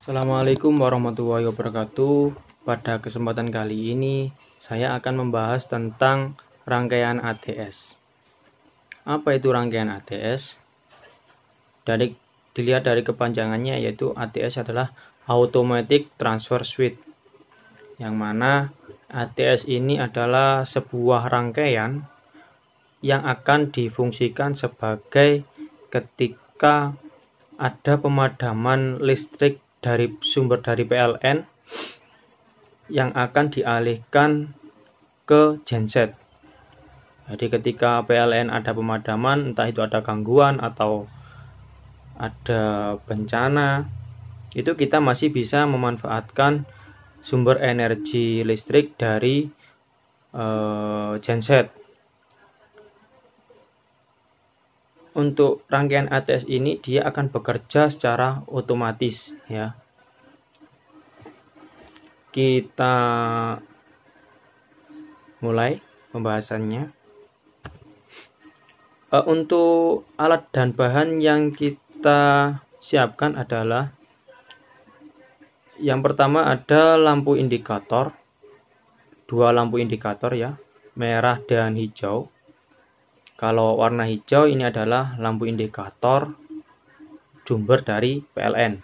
Assalamualaikum warahmatullahi wabarakatuh. Pada kesempatan kali ini, saya akan membahas tentang rangkaian ATS. Apa itu rangkaian ATS? Dilihat dari kepanjangannya, yaitu ATS adalah Automatic Transfer Switch, yang mana ATS ini adalah sebuah rangkaian yang akan difungsikan sebagai ketika ada pemadaman listrik dari sumber dari PLN yang akan dialihkan ke genset. Jadi ketika PLN ada pemadaman, entah itu ada gangguan atau ada bencana, itu kita masih bisa memanfaatkan sumber energi listrik dari genset. Untuk rangkaian ATS ini dia akan bekerja secara otomatis ya. Kita mulai pembahasannya. Untuk alat dan bahan yang kita siapkan adalah yang pertama ada lampu indikator, dua lampu indikator ya, merah dan hijau. Kalau warna hijau ini adalah lampu indikator sumber dari PLN.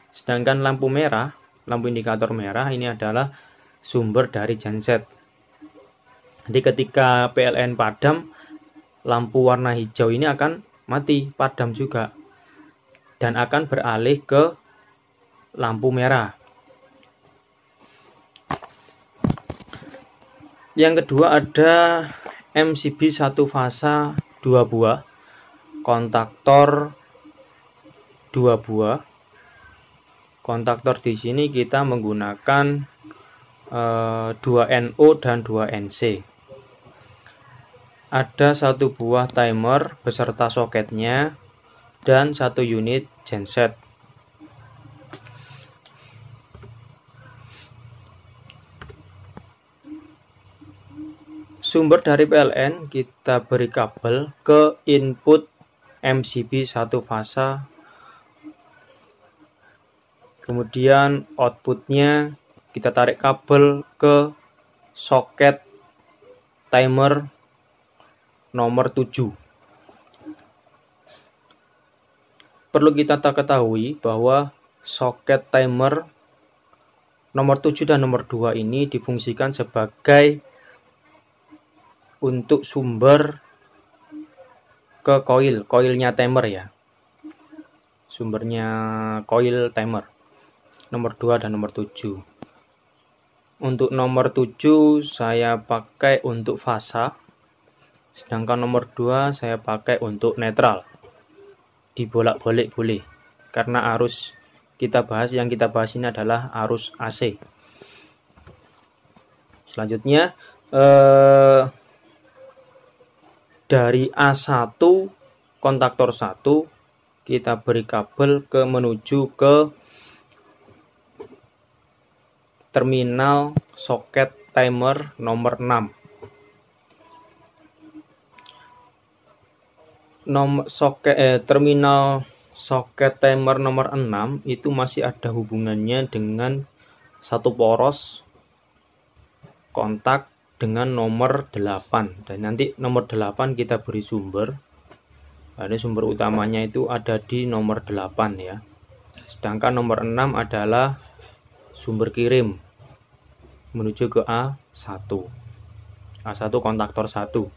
Sedangkan lampu indikator merah ini adalah sumber dari genset. Jadi ketika PLN padam, lampu warna hijau ini akan mati, padam juga. Dan akan beralih ke lampu merah. Yang kedua ada MCB 1 fasa 2 buah, kontaktor 2 buah. Kontaktor di sini kita menggunakan 2NO dan 2NC. Ada 1 buah timer beserta soketnya dan 1 unit genset. Sumber dari PLN kita beri kabel ke input MCB 1 fasa. Kemudian outputnya kita tarik kabel ke soket timer nomor 7. Perlu kita ketahui bahwa soket timer nomor 7 dan nomor 2 ini difungsikan sebagai untuk sumber ke koilnya timer ya. Sumbernya koil timer nomor 2 dan nomor 7. Untuk nomor 7 saya pakai untuk fasa, sedangkan nomor 2 saya pakai untuk netral. Dibolak-balik boleh, karena arus yang kita bahas ini adalah arus AC. Selanjutnya dari A1 kontaktor 1 kita beri kabel menuju ke terminal soket timer nomor 6. Terminal soket timer nomor 6 itu masih ada hubungannya dengan satu poros kontak dengan nomor 8, dan nanti nomor 8 kita beri sumber. Ada sumber utamanya itu ada di nomor 8 ya. Sedangkan nomor 6 adalah sumber kirim menuju ke A1. A1 kontaktor 1.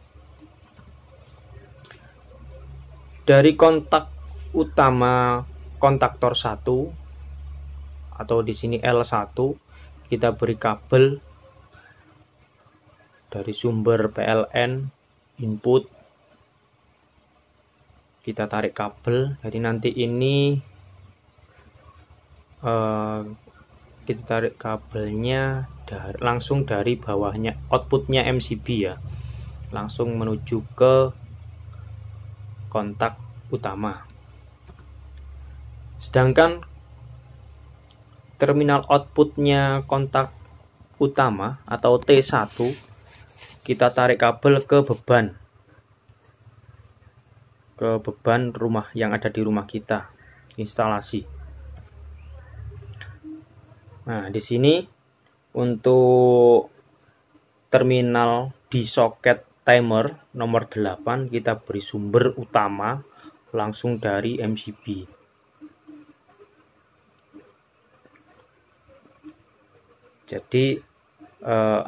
Dari kontak utama kontaktor 1 atau di sini L1 kita beri kabel dari sumber PLN input, kita tarik kabel. Jadi nanti ini kita tarik kabelnya langsung dari bawahnya, outputnya MCB ya, langsung menuju ke kontak utama. Sedangkan terminal outputnya kontak utama atau T1 kita tarik kabel ke beban rumah yang ada di rumah kita, instalasi. Nah, di sini untuk terminal di soket timer nomor 8 kita beri sumber utama langsung dari MCB. Jadi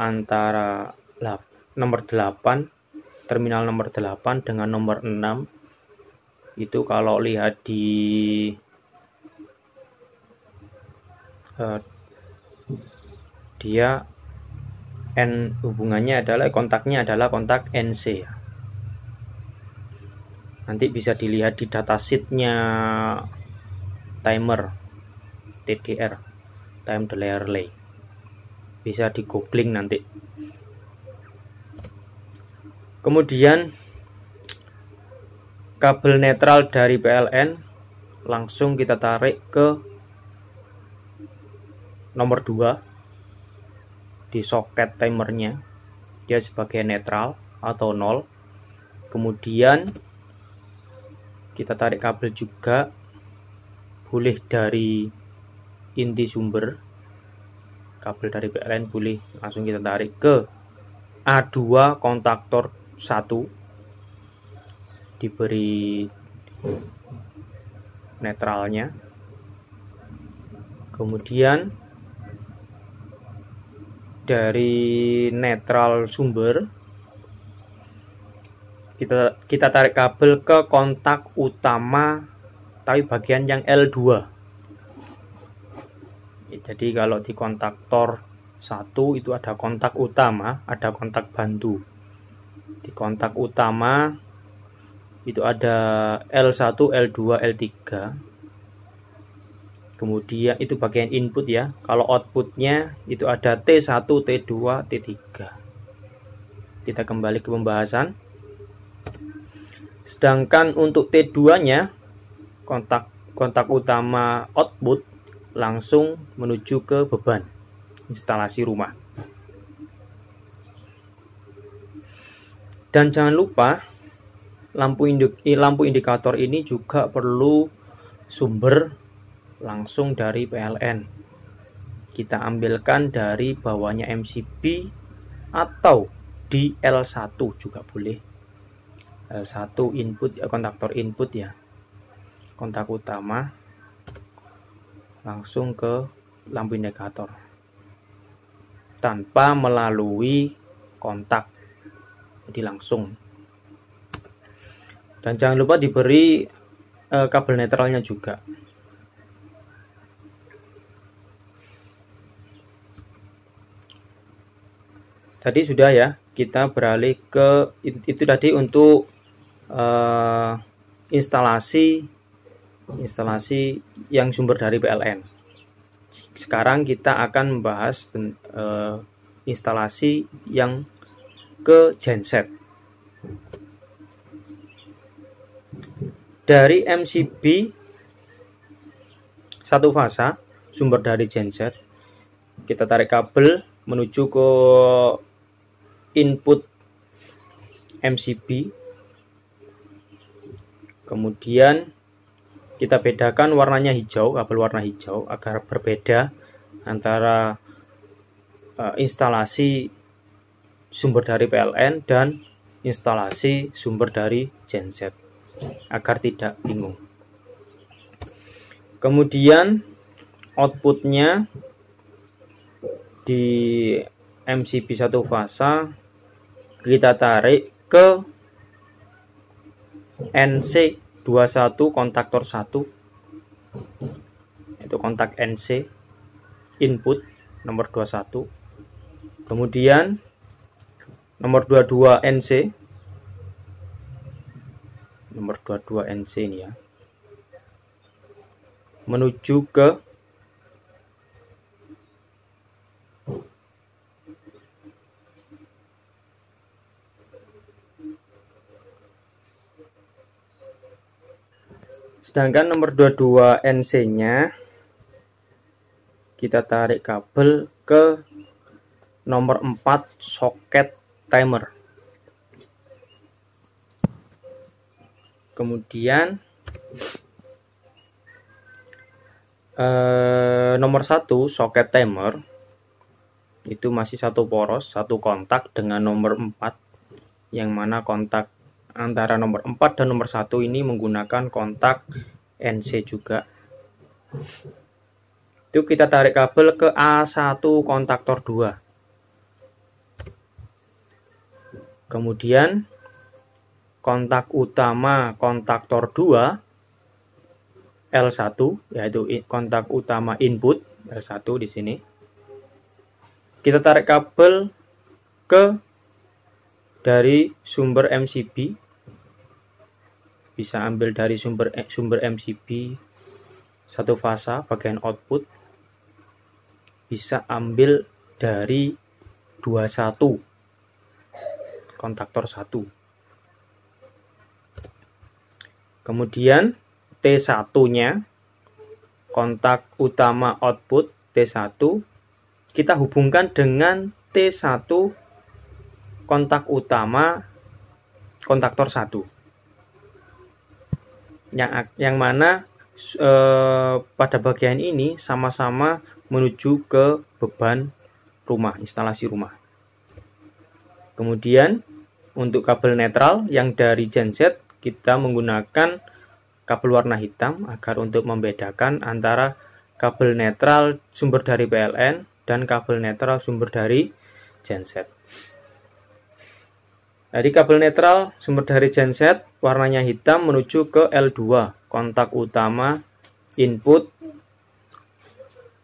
antara nomor 8, terminal nomor 8 dengan nomor 6 itu kalau lihat di dia N hubungannya adalah kontaknya adalah kontak NC. Nanti bisa dilihat di datasheetnya timer TDR, time delay relay. Bisa di googling nanti. Kemudian kabel netral dari PLN langsung kita tarik ke nomor 2 di soket timernya, dia sebagai netral atau 0. Kemudian kita tarik kabel juga, boleh dari inti sumber, kabel dari PLN boleh langsung kita tarik ke A2 kontaktor 1, diberi netralnya. Kemudian dari netral sumber kita tarik kabel ke kontak utama tapi bagian yang L2. Jadi kalau di kontaktor 1 itu ada kontak utama, ada kontak bantu. Di kontak utama itu ada L1, L2, L3. Kemudian itu bagian input ya. Kalau outputnya itu ada T1, T2, T3. Kita kembali ke pembahasan. Sedangkan untuk T2-nya, kontak utama output langsung menuju ke beban instalasi rumah. Dan jangan lupa lampu indikator ini juga perlu sumber langsung dari PLN. Kita ambilkan dari bawahnya MCB atau di L1 juga boleh. L1 input, kontaktor input ya, kontak utama langsung ke lampu indikator tanpa melalui kontak, jadi langsung. Dan jangan lupa diberi kabel netralnya juga. Tadi sudah ya, kita beralih ke itu tadi untuk instalasi yang sumber dari PLN. Sekarang kita akan membahas instalasi yang ke genset. Dari MCB satu fasa sumber dari genset, kita tarik kabel menuju ke input MCB. Kemudian kita bedakan warnanya hijau, kabel warna hijau, agar berbeda antara instalasi sumber dari PLN dan instalasi sumber dari genset, agar tidak bingung. Kemudian outputnya di MCB satu fasa kita tarik ke NC21 kontaktor 1, itu kontak NC input nomor 21. Kemudian nomor 22 NC, nomor 22 NC ini ya, menuju ke sedangkan nomor 22 NC-nya kita tarik kabel ke nomor 4 soket timer. Kemudian nomor 1 soket timer itu masih satu poros, satu kontak dengan nomor 4, yang mana kontak antara nomor 4 dan nomor 1 ini menggunakan kontak NC juga. Itu kita tarik kabel ke A1 kontaktor 2. Kemudian kontak utama kontaktor 2 L1, yaitu kontak utama input L1 di sini. Kita tarik kabel ke dari sumber MCB. Bisa ambil dari sumber MCB satu fasa bagian output. Bisa ambil dari 21 kontaktor 1. Kemudian T1-nya, kontak utama output T1, kita hubungkan dengan T1 kontak utama kontaktor 1. Yang mana pada bagian ini sama-sama menuju ke beban rumah, instalasi rumah. Kemudian untuk kabel netral yang dari genset kita menggunakan kabel warna hitam agar untuk membedakan antara kabel netral sumber dari PLN dan kabel netral sumber dari genset. Jadi kabel netral sumber dari genset warnanya hitam menuju ke L2, kontak utama input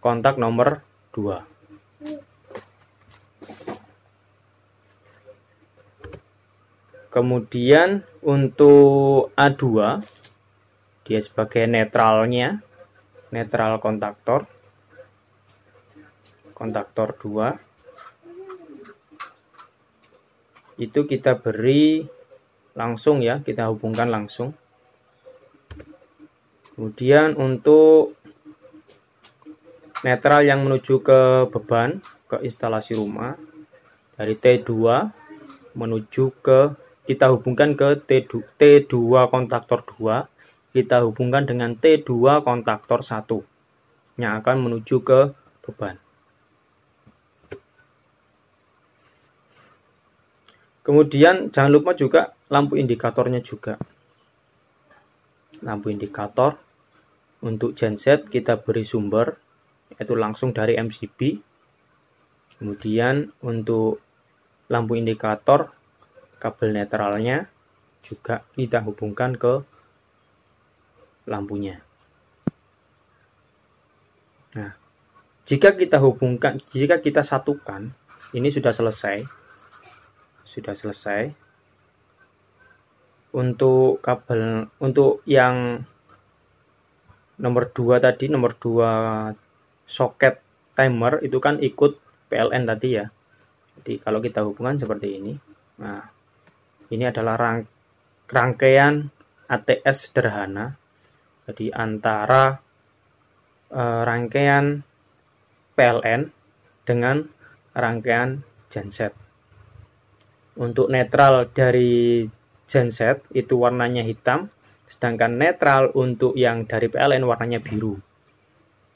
kontak nomor 2. Kemudian untuk A2, dia sebagai netralnya, netral kontaktor 2, itu kita beri langsung ya, kita hubungkan langsung. Kemudian untuk netral yang menuju ke beban, ke instalasi rumah, dari T2 menuju ke, kita hubungkan ke T2 kontaktor 2, kita hubungkan dengan T2 kontaktor 1 yang akan menuju ke beban. Kemudian jangan lupa juga lampu indikatornya juga. Lampu indikator untuk genset kita beri sumber, yaitu langsung dari MCB. Kemudian untuk lampu indikator kabel netralnya juga kita hubungkan ke lampunya. Nah, jika kita satukan, ini sudah selesai. Untuk kabel, untuk yang nomor 2 tadi, nomor 2 soket timer itu kan ikut PLN tadi ya. Jadi kalau kita hubungan seperti ini. Nah, ini adalah rangkaian ATS sederhana. Jadi antara rangkaian PLN dengan rangkaian genset. Untuk netral dari genset itu warnanya hitam, sedangkan netral untuk yang dari PLN warnanya biru.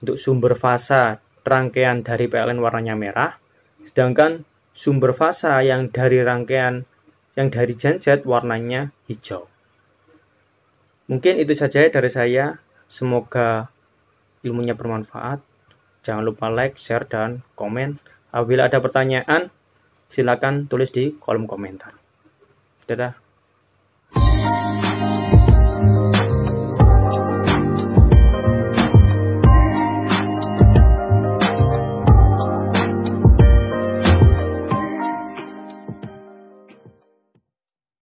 Untuk sumber fasa rangkaian dari PLN warnanya merah, sedangkan sumber fasa yang dari rangkaian yang dari genset warnanya hijau. Mungkin itu saja dari saya. Semoga ilmunya bermanfaat. Jangan lupa like, share, dan komen. Apabila ada pertanyaan, silakan tulis di kolom komentar. Dadah.